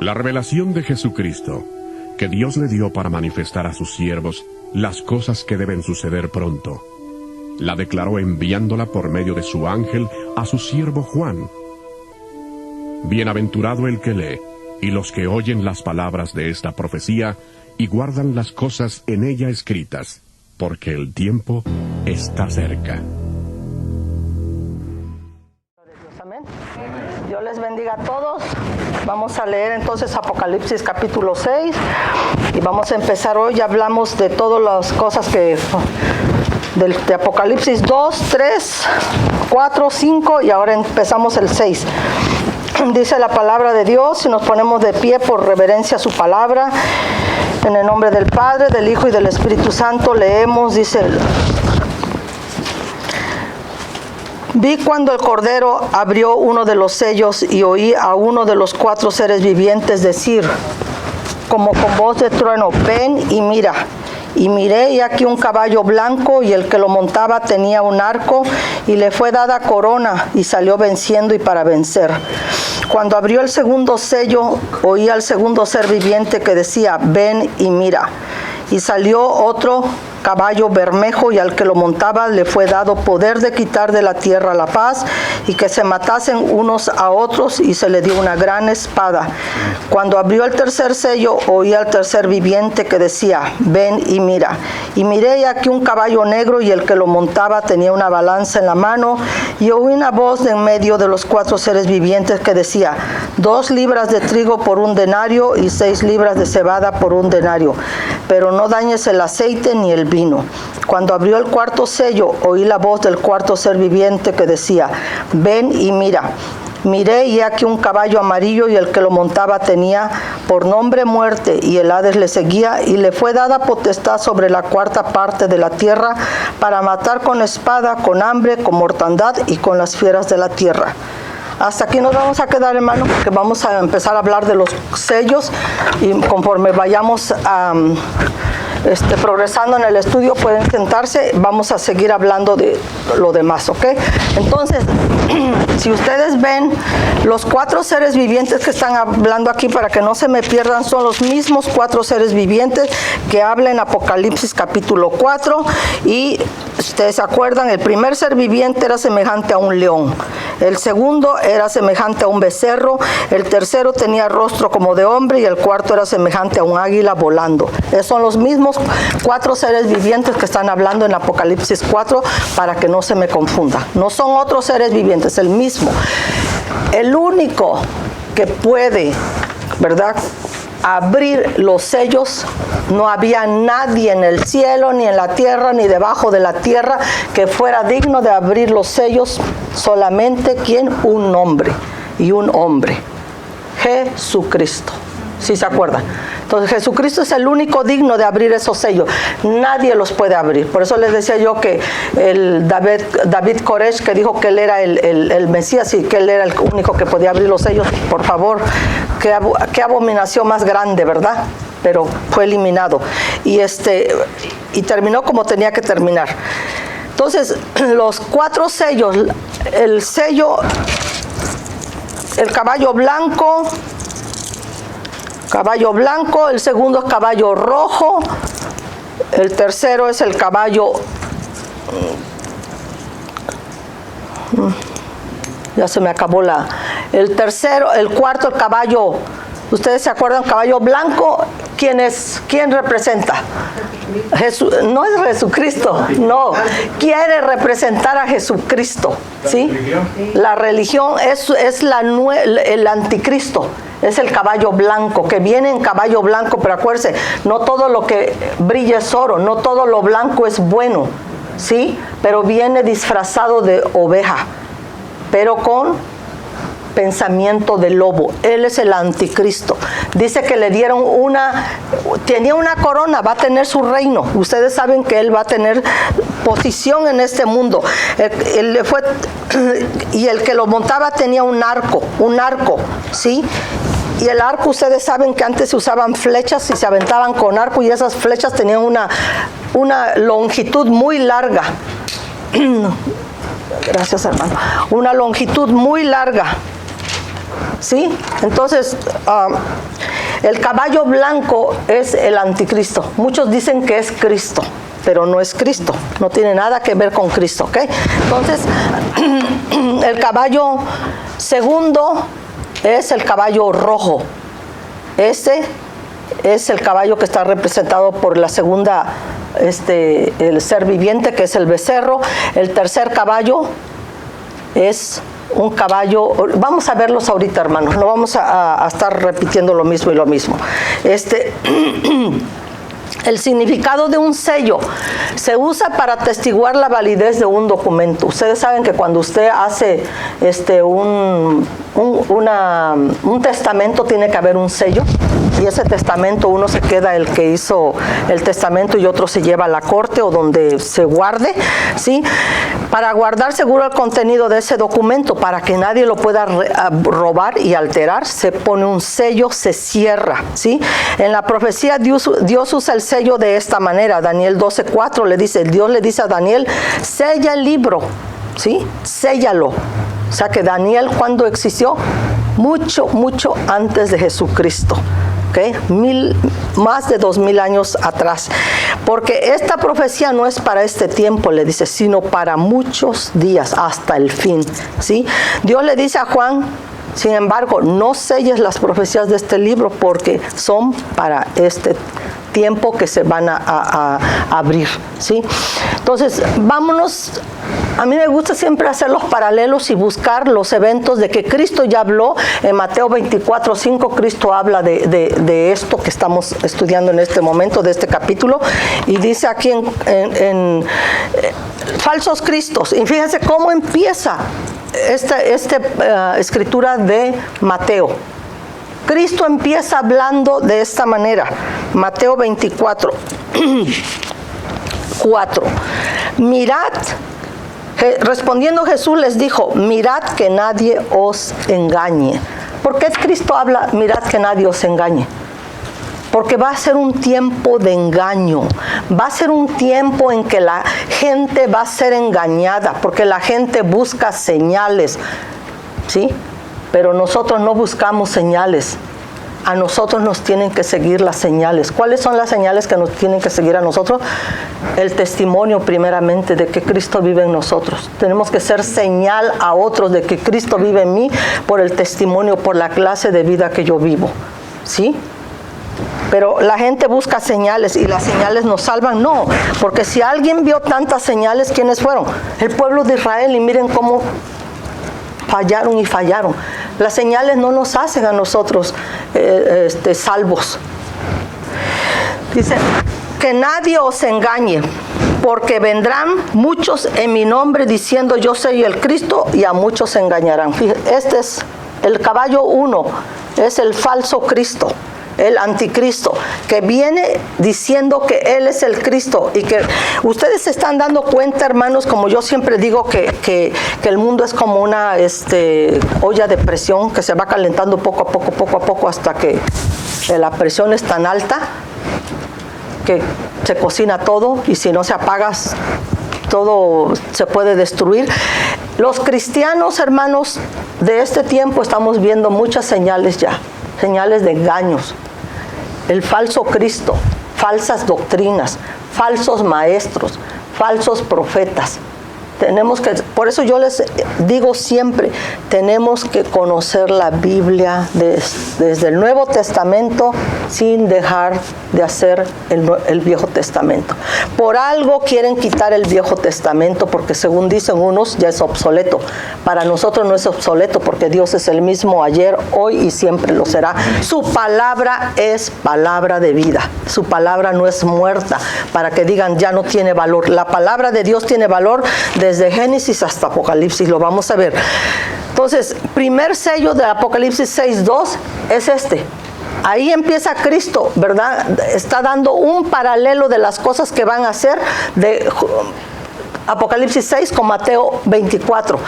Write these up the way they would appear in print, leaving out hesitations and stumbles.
La revelación de Jesucristo, que Dios le dio para manifestar a sus siervos las cosas que deben suceder pronto, la declaró enviándola por medio de su ángel a su siervo Juan. Bienaventurado el que lee, y los que oyen las palabras de esta profecía, y guardan las cosas en ella escritas, porque el tiempo está cerca. Amén. Dios les bendiga a todos. Vamos a leer entonces Apocalipsis capítulo 6 y vamos a empezar hoy. Ya hablamos de todas las cosas que de Apocalipsis 2, 3, 4, 5 y ahora empezamos el 6. Dice la palabra de Dios y nos ponemos de pie por reverencia a su palabra. En el nombre del Padre, del Hijo y del Espíritu Santo leemos, dice: Vi cuando el Cordero abrió uno de los sellos y oí a uno de los 4 seres vivientes decir, como con voz de trueno, ven y mira. Y miré, y aquí un caballo blanco, y el que lo montaba tenía un arco, y le fue dada corona, y salió venciendo y para vencer. Cuando abrió el segundo sello, oí al segundo ser viviente que decía, ven y mira. Y salió otro caballo bermejo, y al que lo montaba le fue dado poder de quitar de la tierra la paz, y que se matasen unos a otros, y se le dio una gran espada. Cuando abrió el tercer sello, oí al tercer viviente que decía, ven y mira. Y miré, y aquí un caballo negro, y el que lo montaba tenía una balanza en la mano, y oí una voz de en medio de los 4 seres vivientes que decía, 2 libras de trigo por 1 denario, y 6 libras de cebada por 1 denario, pero no dañes el aceite ni el vino. Cuando abrió el cuarto sello, oí la voz del cuarto ser viviente que decía, ven y mira. Miré, y aquí un caballo amarillo, y el que lo montaba tenía por nombre muerte, y el Hades le seguía, y le fue dada potestad sobre la 4ª parte de la tierra, para matar con espada, con hambre, con mortandad y con las fieras de la tierra. Hasta aquí nos vamos a quedar, hermano, porque vamos a empezar a hablar de los sellos, y conforme vayamos progresando en el estudio, pueden sentarse, vamos a seguir hablando de lo demás, ¿ok? Entonces, si ustedes ven, los 4 seres vivientes que están hablando aquí, para que no se me pierdan, son los mismos 4 seres vivientes que habla en Apocalipsis capítulo 4, y ustedes se acuerdan, el primer ser viviente era semejante a un león, el segundo era semejante a un becerro, el tercero tenía rostro como de hombre, y el cuarto era semejante a un águila volando. Esos son los mismos 4 seres vivientes que están hablando en Apocalipsis 4, para que no se me confunda. No son otros seres vivientes, el mismo. El único que puede, ¿verdad?, abrir los sellos, no había nadie en el cielo, ni en la tierra, ni debajo de la tierra que fuera digno de abrir los sellos, solamente ¿quién? Un hombre y un hombre, Jesucristo. ¿Sí se acuerdan? Entonces Jesucristo es el único digno de abrir esos sellos. Nadie los puede abrir. Por eso les decía yo que el David Koresh, que dijo que él era el Mesías y que él era el único que podía abrir los sellos, por favor, qué abominación más grande, ¿verdad? Pero fue eliminado. Y terminó como tenía que terminar. Entonces, los 4 sellos, el sello, el caballo blanco, el segundo es caballo rojo, el tercero es el caballo, ya se me acabó el cuarto, el caballo, ustedes se acuerdan, caballo blanco, ¿quién representa? No es Jesucristo, no, quiere representar a Jesucristo, ¿sí? La religión es el anticristo. Es el caballo blanco, que viene en caballo blanco, pero acuérdense, no todo lo que brilla es oro, no todo lo blanco es bueno, ¿sí? Pero viene disfrazado de oveja, pero con pensamiento de lobo. Él es el anticristo. Dice que le dieron tenía una corona, va a tener su reino. Ustedes saben que él va a tener posición en este mundo. Y el que lo montaba tenía un arco, ¿sí? Y el arco, ustedes saben que antes se usaban flechas y se aventaban con arco, y esas flechas tenían una longitud muy larga. Gracias, hermano. Una longitud muy larga, ¿sí? Entonces, El caballo blanco es el anticristo. Muchos dicen que es Cristo, pero no es Cristo, no tiene nada que ver con Cristo, ¿ok? Entonces, el caballo segundo es el caballo rojo. Ese es el caballo que está representado por la segunda, el ser viviente, que es el becerro. El tercer caballo es un caballo, vamos a verlos ahorita, hermanos, no vamos a estar repitiendo lo mismo y lo mismo. El significado de un sello se usa para atestiguar la validez de un documento. Ustedes saben que cuando usted hace un testamento, tiene que haber un sello, y ese testamento uno se queda el que hizo el testamento y otro se lleva a la corte o donde se guarde, ¿sí? Para guardar seguro el contenido de ese documento, para que nadie lo pueda robar y alterar, se pone un sello, se cierra, ¿sí? En la profecía Dios usa el sello de esta manera. Daniel 12:4 le dice, Dios le dice a Daniel, sella el libro, ¿sí? Séllalo. O sea que Daniel, ¿cuándo existió? Mucho antes de Jesucristo. ¿Okay? Más de 2000 años atrás, porque esta profecía no es para este tiempo, le dice, sino para muchos días, hasta el fin, ¿sí? Dios le dice a Juan, sin embargo, no selles las profecías de este libro, porque son para este tiempo que se van a abrir, ¿sí? Entonces, vámonos. A mí me gusta siempre hacer los paralelos y buscar los eventos de que Cristo ya habló. En Mateo 24:5 Cristo habla de esto que estamos estudiando en este momento, de este capítulo, y dice aquí en falsos cristos. Y fíjense cómo empieza esta escritura de Mateo. Cristo empieza hablando de esta manera. Mateo 24:4. Mirad. Respondiendo Jesús les dijo, mirad que nadie os engañe. ¿Por qué Cristo habla, mirad que nadie os engañe? Porque va a ser un tiempo de engaño, va a ser un tiempo en que la gente va a ser engañada, porque la gente busca señales, ¿sí? Pero nosotros no buscamos señales. A nosotros nos tienen que seguir las señales. ¿Cuáles son las señales que nos tienen que seguir a nosotros? El testimonio, primeramente, de que Cristo vive en nosotros. Tenemos que ser señal a otros de que Cristo vive en mí por el testimonio, por la clase de vida que yo vivo, ¿sí? Pero la gente busca señales, y las señales nos salvan. No, porque si alguien vio tantas señales, ¿quiénes fueron? El pueblo de Israel, y miren cómo fallaron y fallaron. Las señales no nos hacen a nosotros salvos. Dice, que nadie os engañe, porque vendrán muchos en mi nombre diciendo yo soy el Cristo, y a muchos se engañarán. Este es el caballo 1, es el falso Cristo, el anticristo, que viene diciendo que Él es el Cristo. Y que ustedes se están dando cuenta, hermanos, como yo siempre digo, que el mundo es como una olla de presión que se va calentando poco a poco, hasta que la presión es tan alta que se cocina todo, y si no se apaga, todo se puede destruir. Los cristianos, hermanos, de este tiempo estamos viendo muchas señales ya, señales de engaños. El falso Cristo, falsas doctrinas, falsos maestros, falsos profetas. Tenemos que, por eso yo les digo siempre, tenemos que conocer la Biblia desde el Nuevo Testamento, sin dejar de hacer el Viejo Testamento. Por algo quieren quitar el Viejo Testamento, porque según dicen unos ya es obsoleto. Para nosotros no es obsoleto, porque Dios es el mismo ayer, hoy y siempre lo será. Su palabra es palabra de vida. Su palabra no es muerta para que digan ya no tiene valor. La palabra de Dios tiene valor desde Génesis hasta Apocalipsis, lo vamos a ver. Entonces, primer sello de Apocalipsis 6:2 es este. Ahí empieza Cristo, ¿verdad? Está dando un paralelo de las cosas que van a hacer de Apocalipsis 6 con Mateo 24.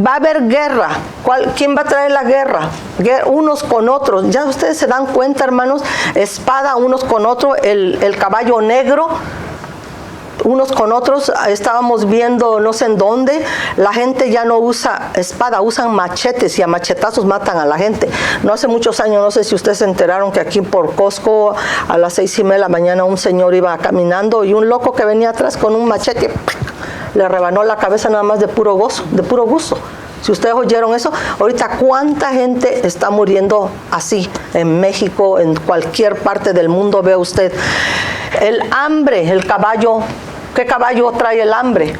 Va a haber guerra. ¿Quién va a traer la guerra? Unos con otros. Ya ustedes se dan cuenta, hermanos, espada unos con otros, el caballo negro. unos con otros. Estábamos viendo no sé en dónde, la gente ya no usa espada, usan machetes y a machetazos matan a la gente. No hace muchos años, no sé si ustedes se enteraron que aquí por Costco a las 6:30 de la mañana un señor iba caminando y un loco que venía atrás con un machete le rebanó la cabeza nada más de puro gozo, de puro gusto. Si ustedes oyeron eso, ahorita cuánta gente está muriendo así en México, en cualquier parte del mundo, ve usted. El hambre, el caballo, ¿qué caballo trae el hambre?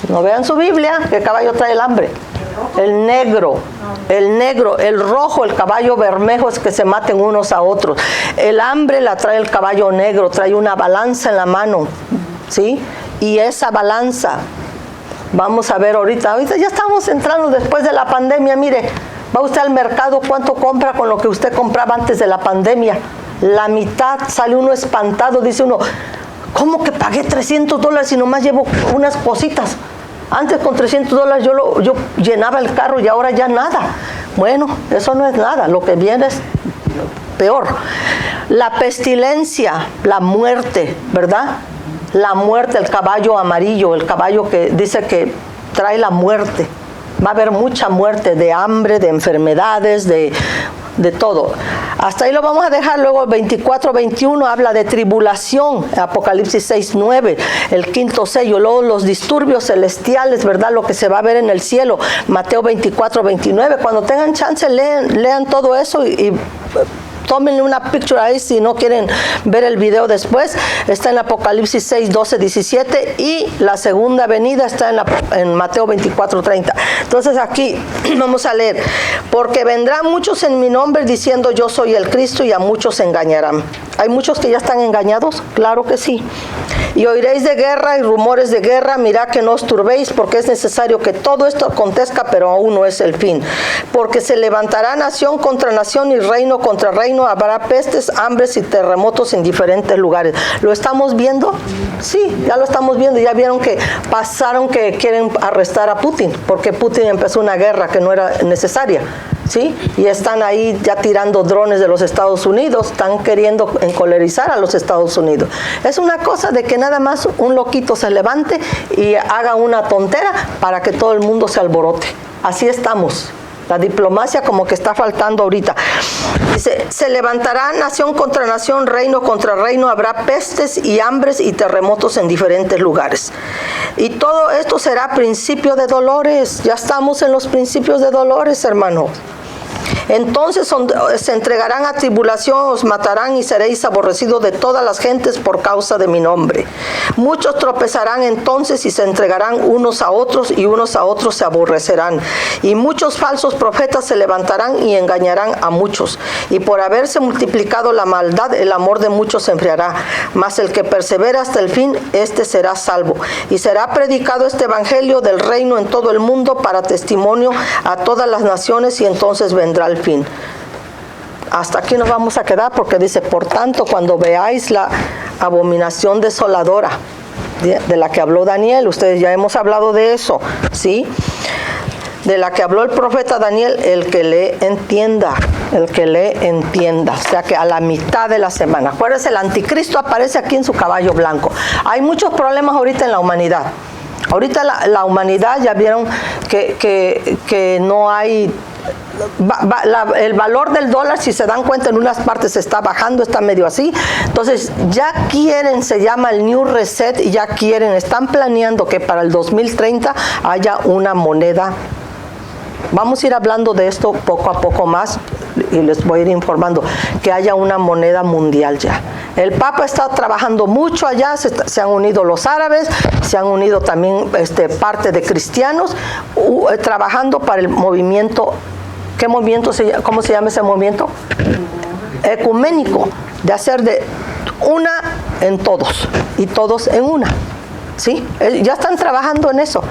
No vean su Biblia, ¿qué caballo trae el hambre? El negro, el rojo, el caballo bermejo es que se maten unos a otros. El hambre la trae el caballo negro, trae una balanza en la mano, ¿sí? Y esa balanza, vamos a ver ahorita ya estamos entrando después de la pandemia. Mire, va usted al mercado, ¿cuánto compra con lo que usted compraba antes de la pandemia? La mitad. Sale uno espantado, dice uno, ¿cómo que pagué $300 y nomás llevo unas cositas? Antes con $300 yo llenaba el carro y ahora ya nada. Bueno, eso no es nada, lo que viene es peor. La pestilencia, la muerte, ¿verdad? La muerte, el caballo amarillo, el caballo que dice que trae la muerte. Va a haber mucha muerte de hambre, de enfermedades, de todo. Hasta ahí lo vamos a dejar. Luego 24-21 habla de tribulación, Apocalipsis 6-9, el quinto sello. Luego los disturbios celestiales, ¿verdad? Lo que se va a ver en el cielo, Mateo 24-29. Cuando tengan chance, lean todo eso y tómenle una picture ahí si no quieren ver el video después. Está en Apocalipsis 6, 12, 17 y la segunda venida está en Mateo 24, 30. Entonces aquí vamos a leer. Porque vendrán muchos en mi nombre diciendo yo soy el Cristo y a muchos engañarán. ¿Hay muchos que ya están engañados? Claro que sí. Y oiréis de guerra y rumores de guerra, mirad que no os turbéis, porque es necesario que todo esto acontezca, pero aún no es el fin. Porque se levantará nación contra nación y reino contra reino, habrá pestes, hambres y terremotos en diferentes lugares. ¿Lo estamos viendo? Sí, ya lo estamos viendo. Ya vieron que pasaron que quieren arrestar a Putin, porque Putin empezó una guerra que no era necesaria. ¿Sí? Y están ahí ya tirando drones de los Estados Unidos, están queriendo encolerizar a los Estados Unidos. Es una cosa de que nada más un loquito se levante y haga una tontera para que todo el mundo se alborote. Así estamos. La diplomacia como que está faltando ahorita. Dice, se levantará nación contra nación, reino contra reino, habrá pestes y hambres y terremotos en diferentes lugares. Y todo esto será principio de dolores. Ya estamos en los principios de dolores, hermanos. Entonces se entregarán a tribulación, os matarán y seréis aborrecidos de todas las gentes por causa de mi nombre. Muchos tropezarán entonces y se entregarán unos a otros y unos a otros se aborrecerán. Y muchos falsos profetas se levantarán y engañarán a muchos. Y por haberse multiplicado la maldad, el amor de muchos se enfriará. Mas el que persevera hasta el fin, este será salvo. Y será predicado este evangelio del reino en todo el mundo para testimonio a todas las naciones y entonces vendrá el fin. Hasta aquí nos vamos a quedar porque dice, por tanto, cuando veáis la abominación desoladora de la que habló Daniel, ustedes ya hemos hablado de eso, ¿sí? De la que habló el profeta Daniel, el que le entienda, o sea que a la mitad de la semana. Acuérdense, el anticristo aparece aquí en su caballo blanco. Hay muchos problemas ahorita en la humanidad. Ahorita la humanidad ya vieron que no hay... el valor del dólar, si se dan cuenta, en unas partes está bajando, está medio así. Entonces ya quieren, se llama el New Reset, y ya quieren, están planeando que para el 2030 haya una moneda. Vamos a ir hablando de esto poco a poco más y les voy a ir informando que haya una moneda mundial ya. El Papa está trabajando mucho allá, se han unido los árabes, se han unido también parte de cristianos, trabajando para el movimiento. ¿Qué movimiento cómo se llama ese movimiento? Ecuménico, de hacer de una en todos y todos en una. ¿Sí? Ya están trabajando en eso.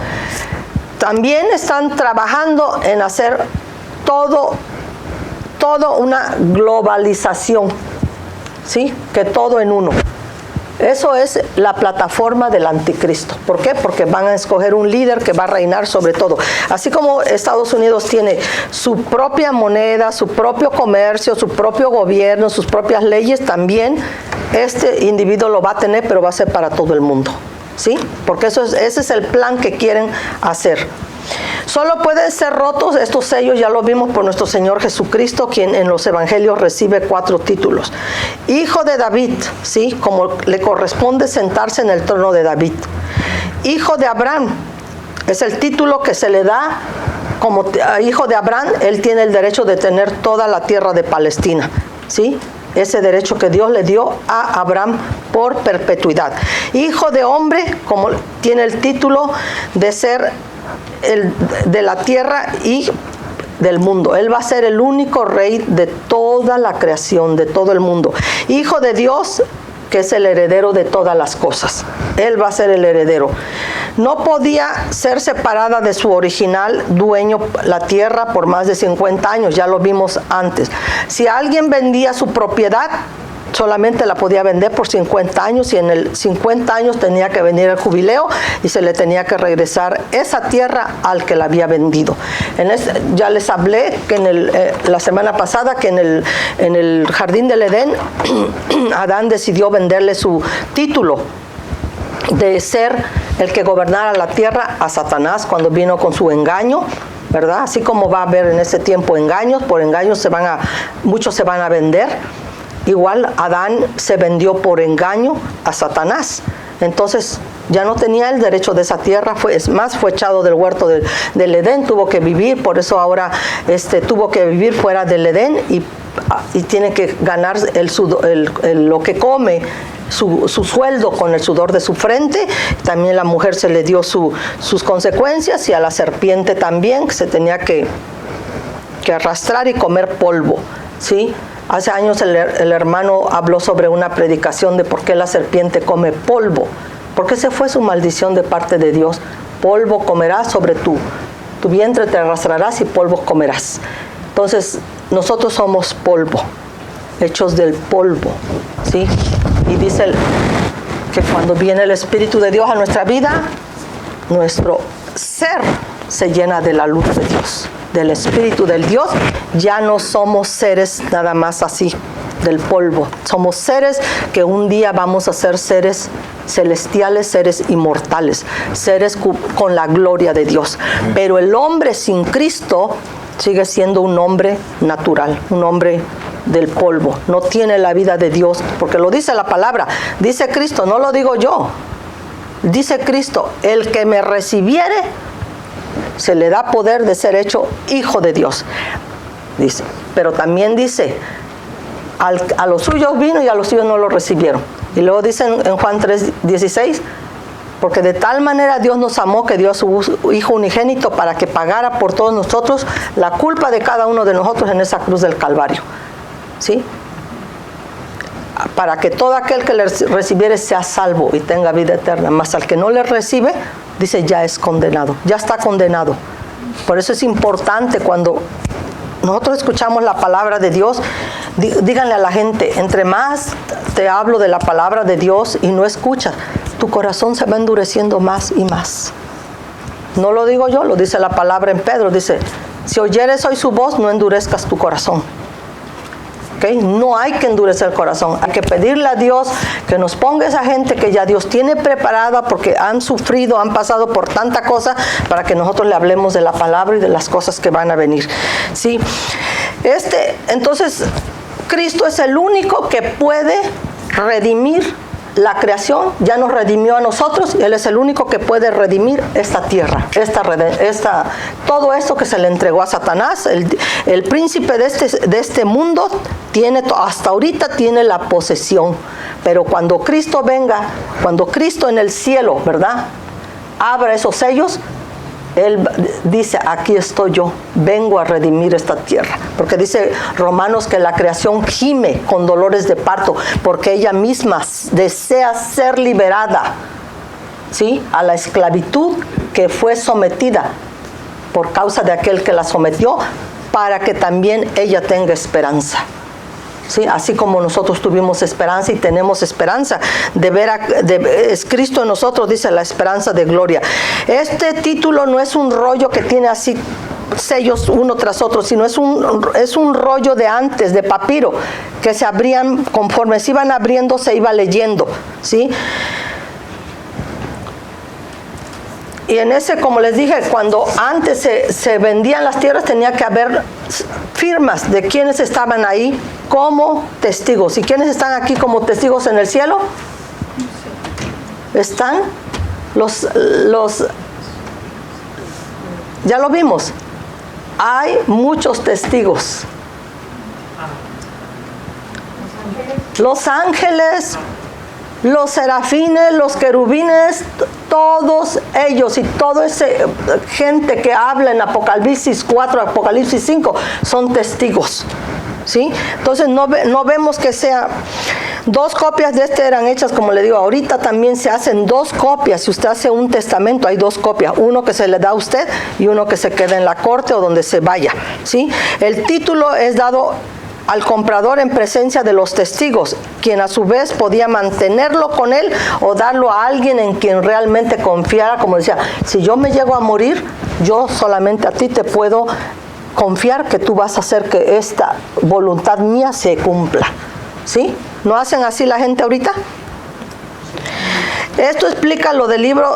También están trabajando en hacer todo una globalización, ¿sí? Que todo en uno. Eso es la plataforma del anticristo. ¿Por qué? Porque van a escoger un líder que va a reinar sobre todo. Así como Estados Unidos tiene su propia moneda, su propio comercio, su propio gobierno, sus propias leyes, también este individuo lo va a tener, pero va a ser para todo el mundo. ¿sí? Porque ese es el plan que quieren hacer. Solo pueden ser rotos estos sellos, ya lo vimos por nuestro Señor Jesucristo, quien en los evangelios recibe 4 títulos. Hijo de David, ¿sí? Como le corresponde sentarse en el trono de David. Hijo de Abraham, es el título que se le da como hijo de Abraham. Él tiene el derecho de tener toda la tierra de Palestina, ¿sí? Ese derecho que Dios le dio a Abraham por perpetuidad. Hijo de hombre, como tiene el título de ser de la tierra y del mundo. Él va a ser el único rey de toda la creación, de todo el mundo. Hijo de Dios, que es el heredero de todas las cosas. Él va a ser el heredero. No podía ser separada de su original dueño, la tierra, por más de 50 años. Ya lo vimos antes. Si alguien vendía su propiedad, solamente la podía vender por 50 años, y en el 50 años tenía que venir el jubileo y se le tenía que regresar esa tierra al que la había vendido. Ya les hablé que la semana pasada que en el jardín del Edén Adán decidió venderle su título de ser el que gobernara la tierra a Satanás cuando vino con su engaño, ¿verdad? Así como va a haber en ese tiempo engaños, por engaños muchos se van a vender. Igual Adán se vendió por engaño a Satanás. Entonces ya no tenía el derecho de esa tierra, fue echado del huerto del Edén, tuvo que vivir, por eso ahora tuvo que vivir fuera del Edén y tiene que ganar lo que come, su sueldo con el sudor de su frente. También la mujer se le dio sus consecuencias, y a la serpiente también, que se tenía que arrastrar y comer polvo, ¿sí? Hace años el hermano habló sobre una predicación de por qué la serpiente come polvo. Porque esa fue su maldición de parte de Dios. Polvo comerás, sobre tu vientre te arrastrarás y polvo comerás. Entonces, nosotros somos polvo, hechos del polvo, ¿sí? Y dice que cuando viene el Espíritu de Dios a nuestra vida, nuestro ser se llena de la luz de Dios, del Espíritu del Dios. Ya no somos seres nada más así del polvo, somos seres que un día vamos a ser seres celestiales, seres inmortales, seres con la gloria de Dios. Pero el hombre sin Cristo sigue siendo un hombre natural, un hombre del polvo, no tiene la vida de Dios, porque lo dice la palabra, dice Cristo, no lo digo yo, dice Cristo: el que me recibiere se le da poder de ser hecho hijo de Dios. Dice, pero también dice, a los suyos vino y a los suyos no lo recibieron. Y luego dice en Juan 3:16, porque de tal manera Dios nos amó que dio a su Hijo unigénito para que pagara por todos nosotros la culpa de cada uno de nosotros en esa cruz del Calvario, ¿sí? Para que todo aquel que le recibiere sea salvo y tenga vida eterna. Mas al que no le recibe, dice, ya es condenado, ya está condenado. Por eso es importante cuando nosotros escuchamos la palabra de Dios, díganle a la gente, entre más te hablo de la palabra de Dios y no escuchas, tu corazón se va endureciendo más y más. No lo digo yo, lo dice la palabra en Pedro, dice, si oyeres hoy su voz, no endurezcas tu corazón. ¿Okay? No hay que endurecer el corazón, hay que pedirle a Dios que nos ponga esa gente que ya Dios tiene preparada, porque han sufrido, han pasado por tanta cosa, para que nosotros le hablemos de la palabra y de las cosas que van a venir, ¿sí? Entonces, Cristo es el único que puede redimir la creación, ya nos redimió a nosotros, y Él es el único que puede redimir esta tierra, todo esto que se le entregó a Satanás. El príncipe de este mundo hasta ahorita tiene la posesión, pero cuando Cristo venga, cuando Cristo en el cielo, ¿verdad?, abra esos sellos, Él dice, aquí estoy yo, vengo a redimir esta tierra. Porque dice Romanos que la creación gime con dolores de parto, porque ella misma desea ser liberada, ¿sí?, a la esclavitud que fue sometida por causa de aquel que la sometió, para que también ella tenga esperanza. ¿Sí? Así como nosotros tuvimos esperanza y tenemos esperanza de ver es Cristo en nosotros, dice, la esperanza de gloria. Este título no es un rollo que tiene así sellos uno tras otro, sino es un rollo de antes, de papiro, que se abrían, conforme se iban abriendo se iba leyendo, ¿sí? Y en ese, como les dije, cuando antes se vendían las tierras, tenía que haber firmas de quienes estaban ahí como testigos. ¿Y quiénes están aquí como testigos en el cielo? Están los ya lo vimos. Hay muchos testigos. Los ángeles, los serafines, los querubines, todos ellos y toda esa gente que habla en Apocalipsis 4, Apocalipsis 5, son testigos, ¿sí? Entonces no vemos que sea... 2 copias de este eran hechas, como le digo, ahorita también se hacen 2 copias. Si usted hace un testamento, hay 2 copias, uno que se le da a usted y uno que se queda en la corte o donde se vaya, ¿sí? El título es dado al comprador en presencia de los testigos, quien a su vez podía mantenerlo con él o darlo a alguien en quien realmente confiara. Como decía, si yo me llego a morir, yo solamente a ti te puedo confiar que tú vas a hacer que esta voluntad mía se cumpla, ¿sí? ¿No hacen así la gente ahorita? Esto explica lo del libro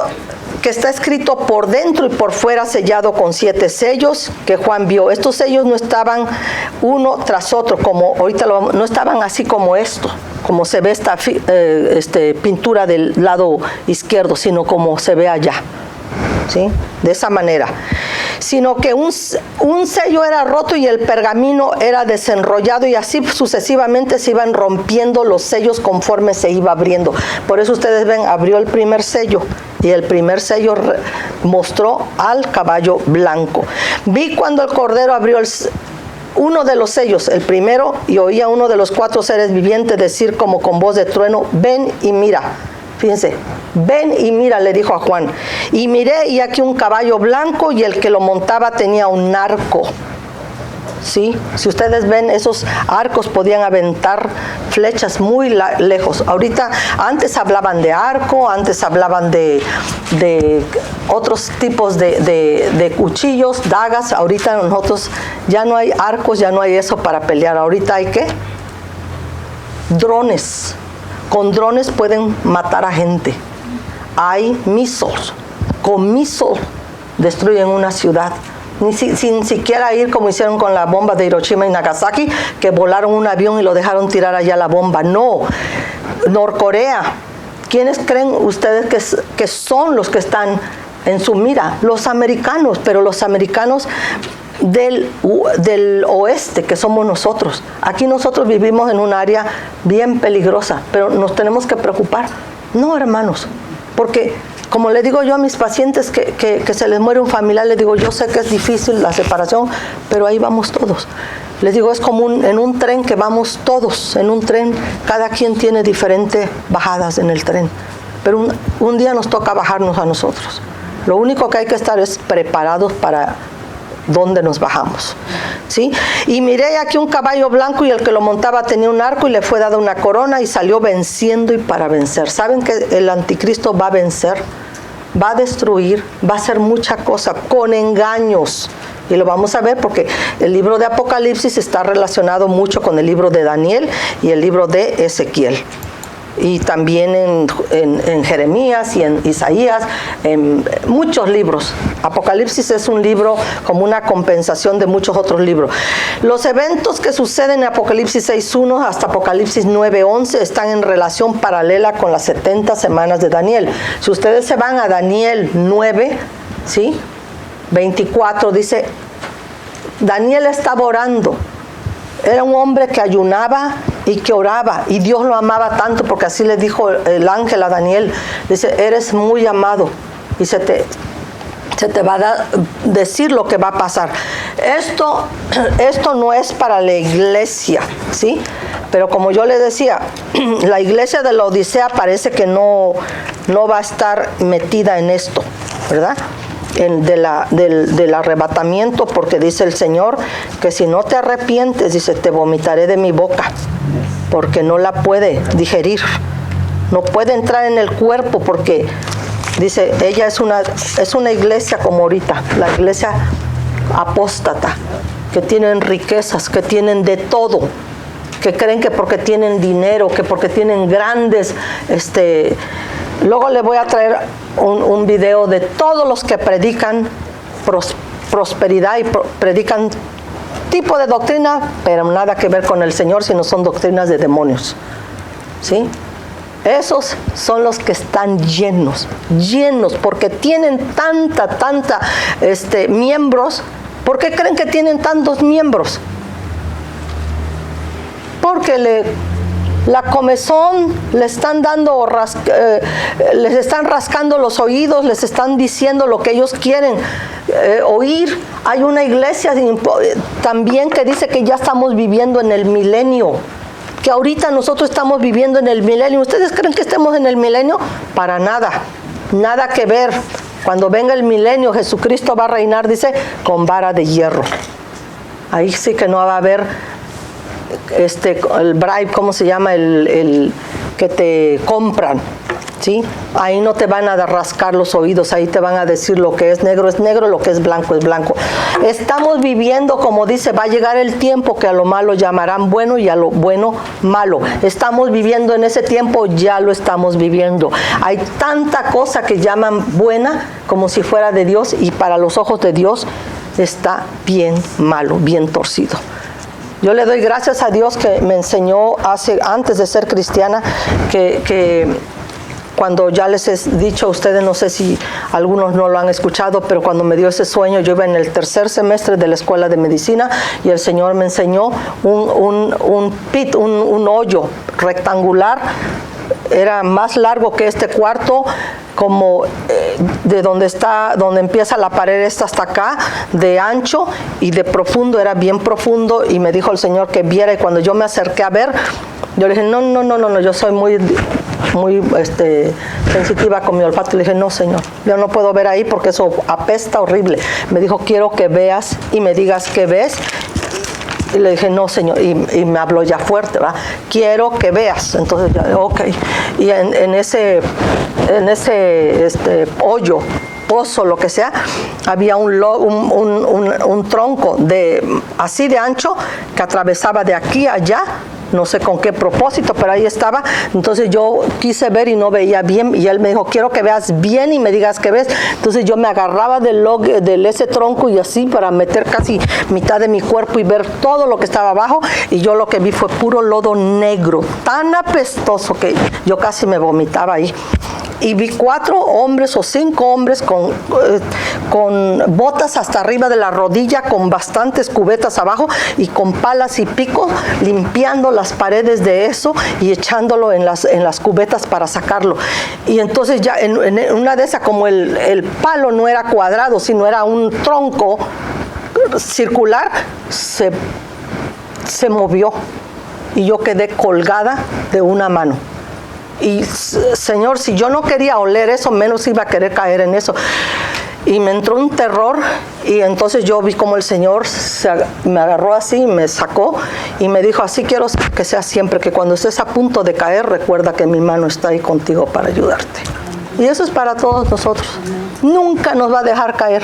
que está escrito por dentro y por fuera, sellado con 7 sellos que Juan vio. Estos sellos no estaban uno tras otro, como ahorita no estaban así como esto, como se ve esta pintura del lado izquierdo, sino como se ve allá, ¿sí? De esa manera. Sino que un sello era roto y el pergamino era desenrollado, y así sucesivamente se iban rompiendo los sellos conforme se iba abriendo. Por eso ustedes ven, abrió el primer sello y el primer sello mostró al caballo blanco. Vi cuando el Cordero abrió uno de los sellos, el primero, y oía uno de los 4 seres vivientes decir como con voz de trueno: ven y mira. Fíjense, ven y mira, le dijo a Juan. Y miré, y aquí un caballo blanco, y el que lo montaba tenía un arco. ¿Sí? Si ustedes ven, esos arcos podían aventar flechas muy lejos. Ahorita, antes hablaban de arco, antes hablaban de otros tipos de cuchillos, dagas. Ahorita nosotros ya no hay arcos, ya no hay eso para pelear. Ahorita hay ¿qué? Drones. Con drones pueden matar a gente. Hay missiles. Con missiles destruyen una ciudad. Sin siquiera ir como hicieron con la bomba de Hiroshima y Nagasaki, que volaron un avión y lo dejaron tirar allá la bomba. No. Norcorea. ¿Quiénes creen ustedes que son los que están en su mira? Los americanos, pero los americanos del oeste, que somos nosotros. Aquí nosotros vivimos en un área bien peligrosa, pero nos tenemos que preocupar. No, hermanos, porque como le digo yo a mis pacientes que se les muere un familiar, les digo, yo sé que es difícil la separación, pero ahí vamos todos. Les digo, es como en un tren que vamos todos, en un tren, cada quien tiene diferentes bajadas en el tren, pero un día nos toca bajarnos a nosotros. Lo único que hay que estar es preparados para dónde nos bajamos, ¿sí? Y miré aquí un caballo blanco, y el que lo montaba tenía un arco, y le fue dada una corona, y salió venciendo y para vencer. ¿Saben que el anticristo va a vencer? Va a destruir, va a hacer mucha cosa con engaños. Y lo vamos a ver porque el libro de Apocalipsis está relacionado mucho con el libro de Daniel y el libro de Ezequiel. Y también en Jeremías y en Isaías, en muchos libros. Apocalipsis es un libro como una compensación de muchos otros libros. Los eventos que suceden en Apocalipsis 6.1 hasta Apocalipsis 9.11 están en relación paralela con las 70 semanas de Daniel. Si ustedes se van a Daniel 9, ¿sí? 24, dice, Daniel estaba orando. Era un hombre que ayunaba y que oraba, y Dios lo amaba tanto, porque así le dijo el ángel a Daniel. Dice, eres muy amado, y se te va a decir lo que va a pasar. Esto no es para la iglesia, ¿sí? Pero como yo les decía, la iglesia de la Odisea parece que no va a estar metida en esto, ¿verdad? Del arrebatamiento, porque dice el Señor que si no te arrepientes, dice, te vomitaré de mi boca, porque no la puede digerir, no puede entrar en el cuerpo, porque dice, ella es una iglesia como ahorita, la iglesia apóstata, que tienen riquezas, que tienen de todo, que creen que porque tienen dinero, que porque tienen grandes, luego le voy a traer un video de todos los que predican prosperidad y predican tipo de doctrina, pero nada que ver con el Señor, sino son doctrinas de demonios. ¿Sí? Esos son los que están llenos, porque tienen tanta miembros. ¿Por qué creen que tienen tantos miembros? Porque la comezón le están dando, les están rascando los oídos, les están diciendo lo que ellos quieren oír. Hay una iglesia también que dice que ya estamos viviendo en el milenio, que ahorita nosotros estamos viviendo en el milenio. ¿Ustedes creen que estemos en el milenio? Para nada, nada que ver. Cuando venga el milenio, Jesucristo va a reinar, dice, con vara de hierro. Ahí sí que no va a haber el bribe, ¿cómo se llama? El que te compran, ¿sí? Ahí no te van a rascar los oídos, ahí te van a decir lo que es negro, lo que es blanco, es blanco. Estamos viviendo, como dice, va a llegar el tiempo que a lo malo llamarán bueno y a lo bueno malo. Estamos viviendo en ese tiempo, ya lo estamos viviendo. Hay tanta cosa que llaman buena como si fuera de Dios, y para los ojos de Dios está bien malo, bien torcido. Yo le doy gracias a Dios que me enseñó antes de ser cristiana, que cuando ya les he dicho a ustedes, no sé si algunos no lo han escuchado, pero cuando me dio ese sueño, yo iba en el 3er semestre de la escuela de medicina y el Señor me enseñó un hoyo rectangular. Era más largo que este cuarto, como de donde empieza la pared hasta acá, de ancho, y de profundo, era bien profundo, y me dijo el Señor que viera, y cuando yo me acerqué a ver, yo le dije, no, yo soy muy sensitiva con mi olfato. Le dije, no, Señor, yo no puedo ver ahí porque eso apesta horrible. Me dijo, quiero que veas y me digas qué ves. Y le dije, no, Señor, y me habló ya fuerte, ¿verdad? Quiero que veas. Entonces, ya, ok. Y en ese hoyo, pozo, lo que sea, había un tronco así de ancho que atravesaba de aquí a allá. No sé con qué propósito, pero ahí estaba. Entonces yo quise ver y no veía bien, y él me dijo, quiero que veas bien y me digas qué ves. Entonces yo me agarraba de ese tronco y así, para meter casi mitad de mi cuerpo y ver todo lo que estaba abajo, y yo lo que vi fue puro lodo negro, tan apestoso que yo casi me vomitaba ahí. Y vi 4 hombres o 5 hombres con botas hasta arriba de la rodilla, con bastantes cubetas abajo y con palas y picos, limpiando las paredes de eso y echándolo en las cubetas para sacarlo. Y entonces ya en una de esas, como el palo no era cuadrado, sino era un tronco circular, se movió y yo quedé colgada de una mano. Y Señor, si yo no quería oler eso, menos iba a querer caer en eso. Y me entró un terror, y entonces yo vi como el Señor me agarró así, me sacó y me dijo, así quiero que sea siempre, que cuando estés a punto de caer, recuerda que mi mano está ahí contigo para ayudarte. Y eso es para todos nosotros. Nunca nos va a dejar caer.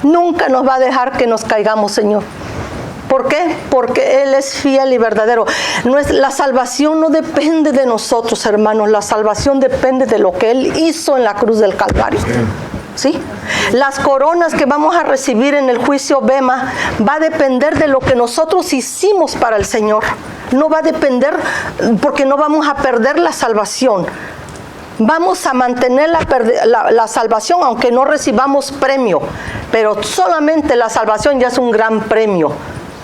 Nunca nos va a dejar que nos caigamos, Señor. ¿Por qué? Porque Él es fiel y verdadero. La salvación no depende de nosotros, hermanos. La salvación depende de lo que Él hizo en la cruz del Calvario. ¿Sí? Las coronas que vamos a recibir en el juicio Bema va a depender de lo que nosotros hicimos para el Señor. No va a depender, porque no vamos a perder la salvación. Vamos a mantener la salvación aunque no recibamos premio, pero solamente la salvación ya es un gran premio.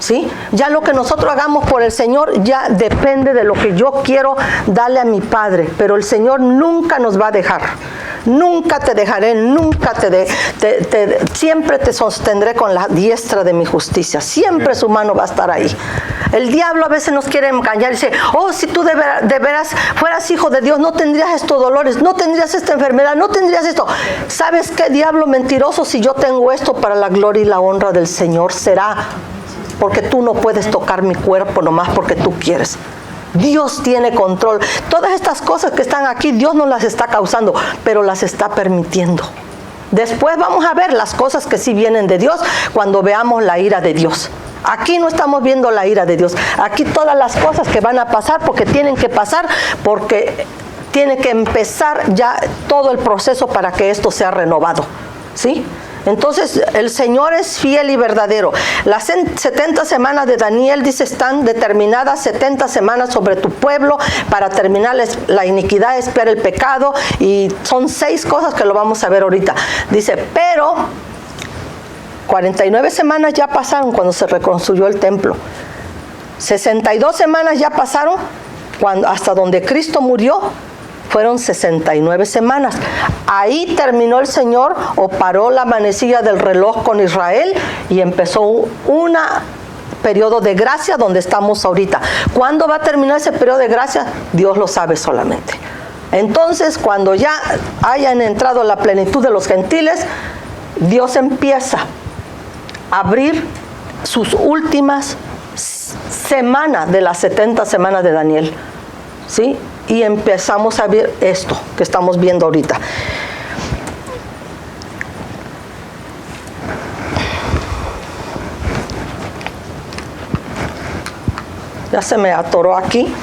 ¿Sí? Ya lo que nosotros hagamos por el Señor ya depende de lo que yo quiero darle a mi Padre, pero el Señor nunca nos va a dejar. Nunca te dejaré, nunca siempre te sostendré con la diestra de mi justicia. Siempre su mano va a estar ahí. El diablo a veces nos quiere engañar y dice, oh, si tú de veras fueras hijo de Dios, no tendrías estos dolores, no tendrías esta enfermedad, no tendrías esto. ¿Sabes qué, diablo mentiroso? Si yo tengo esto, para la gloria y la honra del Señor será. Porque tú no puedes tocar mi cuerpo nomás porque tú quieres. Dios tiene control. Todas estas cosas que están aquí, Dios no las está causando, pero las está permitiendo. Después vamos a ver las cosas que sí vienen de Dios cuando veamos la ira de Dios. Aquí no estamos viendo la ira de Dios. Aquí todas las cosas que van a pasar porque tienen que pasar, porque tiene que empezar ya todo el proceso para que esto sea renovado, ¿sí? Entonces, el Señor es fiel y verdadero. Las 70 semanas de Daniel, dice, están determinadas 70 semanas sobre tu pueblo para terminar la iniquidad, expiar el pecado, y son 6 cosas que lo vamos a ver ahorita. Dice, pero 49 semanas ya pasaron cuando se reconstruyó el templo. 62 semanas ya pasaron hasta donde Cristo murió. Fueron 69 semanas. Ahí terminó el Señor, o paró la manecilla del reloj con Israel, y empezó un periodo de gracia donde estamos ahorita. ¿Cuándo va a terminar ese periodo de gracia? Dios lo sabe solamente. Entonces, cuando ya hayan entrado a la plenitud de los gentiles, Dios empieza a abrir sus últimas semanas de las 70 semanas de Daniel, ¿sí? Y empezamos a ver esto que estamos viendo ahorita. Ya se me atoró aquí.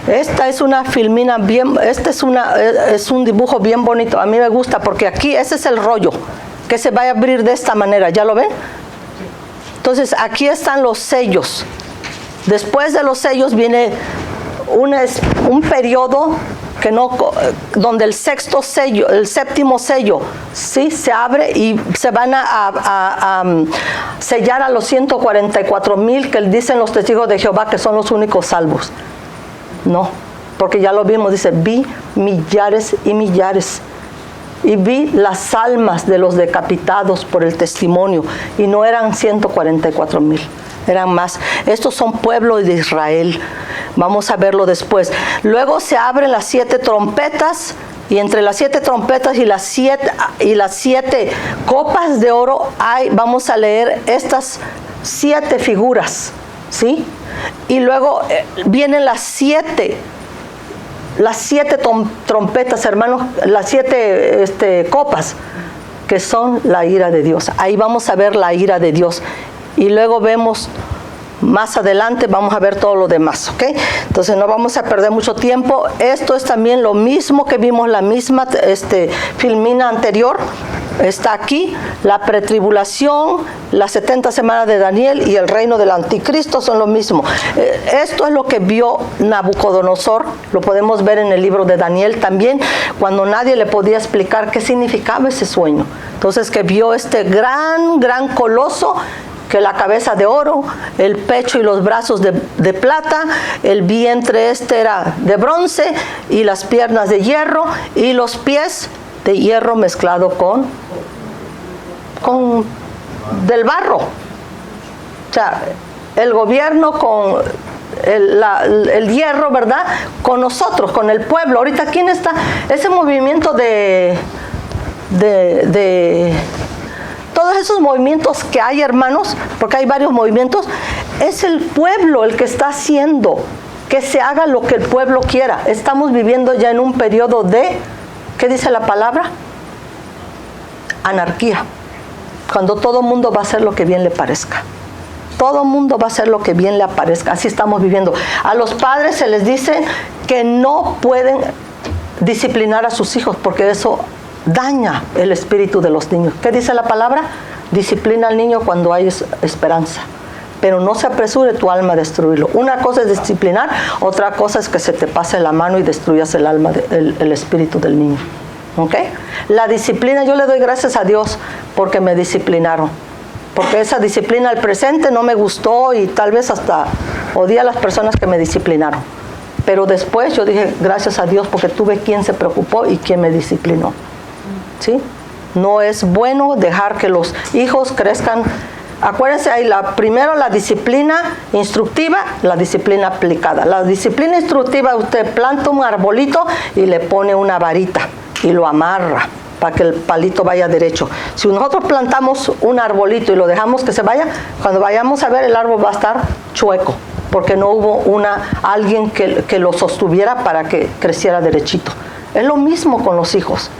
Esta es una filmina bien, es un dibujo bien bonito. A mí me gusta porque aquí ese es el rollo que se va a abrir de esta manera. ¿Ya lo ven? Entonces aquí están los sellos. Después de los sellos viene un periodo que donde el séptimo sello, ¿sí? Se abre y se van a sellar a los 144,000 que dicen los testigos de Jehová que son los únicos salvos. No, porque ya lo vimos, dice, vi millares y millares. Y vi las almas de los decapitados por el testimonio. Y no eran 144,000, eran más. Estos son pueblos de Israel. Vamos a verlo después. Luego se abren las 7 trompetas. Y entre las 7 trompetas y las 7 copas de oro vamos a leer estas 7 figuras, ¿sí? Y luego vienen las 7 trompetas, hermanos, las 7 copas, que son la ira de Dios. Ahí vamos a ver la ira de Dios. Y luego vemos, más adelante, vamos a ver todo lo demás, ¿ok? Entonces no vamos a perder mucho tiempo. Esto es también lo mismo que vimos, la misma filmina anterior. Está aquí, la pretribulación, las 70 semanas de Daniel y el reino del anticristo son lo mismo. Esto es lo que vio Nabucodonosor, lo podemos ver en el libro de Daniel también, cuando nadie le podía explicar qué significaba ese sueño. Entonces que vio este gran coloso, que la cabeza de oro, el pecho y los brazos de plata, el vientre era de bronce y las piernas de hierro y los pies de hierro mezclado con del barro. O sea, el gobierno con el hierro, ¿verdad? Con nosotros, con el pueblo. Ahorita, ¿quién está? Ese movimiento de todos esos movimientos que hay, hermanos, porque hay varios movimientos, es el pueblo el que está haciendo que se haga lo que el pueblo quiera. Estamos viviendo ya en un periodo de, ¿qué dice la palabra? Anarquía. Cuando todo el mundo va a hacer lo que bien le parezca. Todo el mundo va a hacer lo que bien le parezca. Así estamos viviendo. A los padres se les dice que no pueden disciplinar a sus hijos porque eso daña el espíritu de los niños. ¿Qué dice la palabra? Disciplina al niño cuando hay esperanza, pero no se apresure tu alma a destruirlo. Una cosa es disciplinar, otra cosa es que se te pase la mano y destruyas el alma, el espíritu del niño. ¿Ok? La disciplina, yo le doy gracias a Dios porque me disciplinaron, porque esa disciplina al presente no me gustó y tal vez hasta odié a las personas que me disciplinaron. Pero después yo dije, gracias a Dios, porque tuve quien se preocupó y quien me disciplinó. ¿Sí? No es bueno dejar que los hijos crezcan. Acuérdense, hay primero la disciplina instructiva, la disciplina aplicada. La disciplina instructiva, usted planta un arbolito y le pone una varita y lo amarra para que el palito vaya derecho. Si nosotros plantamos un arbolito y lo dejamos que se vaya, cuando vayamos a ver el árbol va a estar chueco, porque no hubo alguien que lo sostuviera para que creciera derechito. Es lo mismo con los hijos,